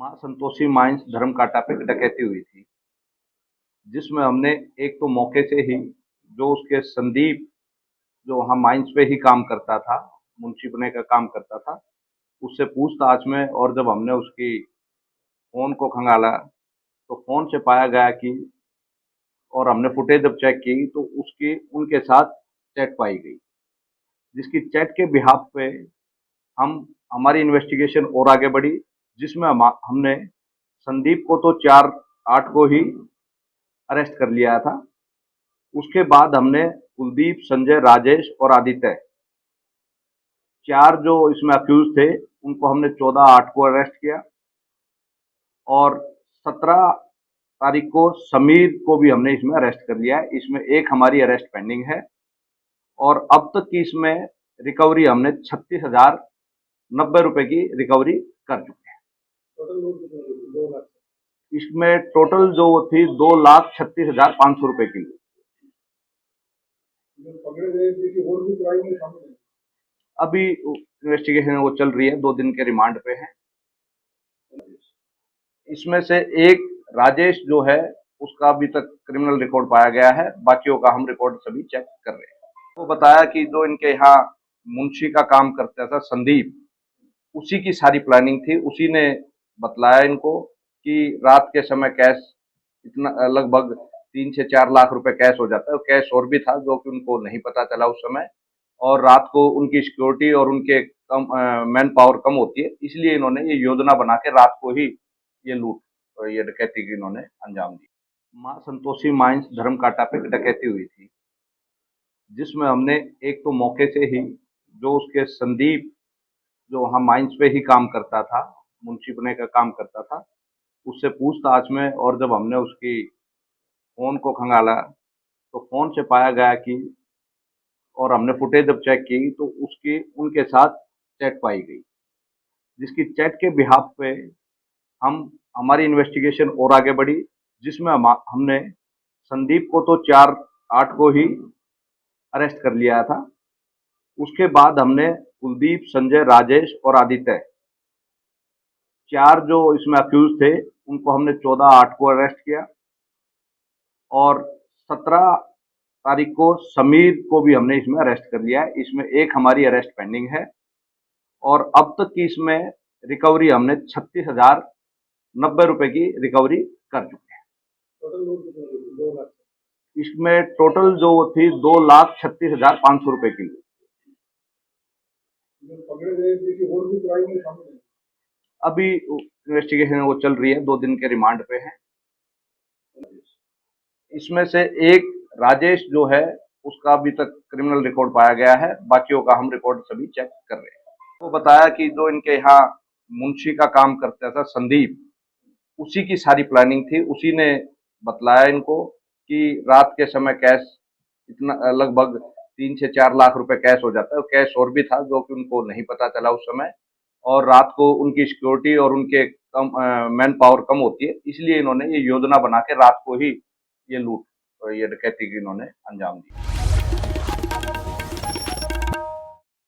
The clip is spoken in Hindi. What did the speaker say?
मां संतोषी माइंस धर्मकांटा पे डकैती हुई थी, जिसमें हमने एक तो मौके से ही जो उसके संदीप जो वहाँ माइंस पे ही काम करता था, मुंशी बने का काम करता था, उससे पूछताछ में और जब हमने उसकी फ़ोन को खंगाला, तो फ़ोन से पाया गया कि और हमने फुटेज जब चेक की तो उसकी उनके साथ चैट पाई गई, जिसकी चैट के बिहाफ़ पे हम हमारी इन्वेस्टिगेशन और आगे बढ़ी, जिसमें हमने संदीप को तो 4/8 को ही अरेस्ट कर लिया था। उसके बाद हमने कुलदीप, संजय, राजेश और आदित्य 4 जो इसमें अक्यूज थे, उनको हमने 14/8 को अरेस्ट किया और 17 तारीख को समीर को भी हमने इसमें अरेस्ट कर लिया है। इसमें एक हमारी अरेस्ट पेंडिंग है और अब तक की इसमें रिकवरी हमने 36,090 रुपए की रिकवरी कर चुके हैं। इसमें टोटल जो थी 2,36,500 रुपए की। अभी इन्वेस्टिगेशन वो चल रही है, 2 दिन के रिमांड पे है। इसमें से एक राजेश जो है उसका अभी तक क्रिमिनल रिकॉर्ड पाया गया है, बाकियों का हम रिकॉर्ड सभी चेक कर रहे हैं। वो बताया कि जो इनके यहाँ मुंशी का काम करता था संदीप, उसी की सारी प्लानिंग थी, उसी ने बतलाया इनको कि रात के समय कैश इतना लगभग 3 से 4 लाख रुपए कैश हो जाता है, कैश और भी था जो कि उनको नहीं पता चला उस समय, और रात को उनकी सिक्योरिटी और उनके कम मैन पावर कम होती है, इसलिए इन्होंने ये योजना बना के रात को ही ये लूट और ये डकैती की इन्होंने अंजाम दी। मां संतोषी माइंस धर्मकांटा पे डकैती हुई थी, जिसमें हमने एक तो मौके से ही जो उसके संदीप जो वहाँ माइंस पे ही काम करता था, मुंशी बने का काम करता था, उससे पूछताछ में और जब हमने उसकी फ़ोन को खंगाला, तो फ़ोन से पाया गया कि और हमने फुटेज जब चेक की तो उसकी उनके साथ चैट पाई गई, जिसकी चैट के बिहाफ़ पे हम हमारी इन्वेस्टिगेशन और आगे बढ़ी, जिसमें हमने संदीप को तो 4/8 को ही अरेस्ट कर लिया था। उसके बाद हमने कुलदीप, संजय, राजेश और आदित्य 4 जो इसमें अक्यूज थे, उनको हमने 14/8 को अरेस्ट किया और 17 तारीख को समीर को भी हमने इसमें अरेस्ट कर लिया है। इसमें एक हमारी अरेस्ट पेंडिंग है और अब तक की इसमें रिकवरी हमने 36,090 रुपए की रिकवरी कर चुके हैं। इसमें टोटल जो थी 2,36,500 रुपए की। अभी इन्वेस्टिगेशन वो चल रही है, 2 दिन के रिमांड पे है। इसमें से एक राजेश जो है उसका अभी तक क्रिमिनल रिकॉर्ड पाया गया है, बाकियों का हम रिकॉर्ड सभी चेक कर रहे हैं। वो बताया कि जो इनके यहाँ मुंशी का काम करता था संदीप, उसी की सारी प्लानिंग थी, उसी ने बतलाया इनको कि रात के समय कैश इतना लगभग 3 से 4 लाख रुपए कैश हो जाता है, कैश और भी था जो कि उनको नहीं पता चला उस समय, और रात को उनकी सिक्योरिटी और उनके कम मैन पावर कम होती है, इसलिए इन्होंने ये योजना बना के रात को ही ये लूट और ये डकैती की इन्होंने अंजाम दी।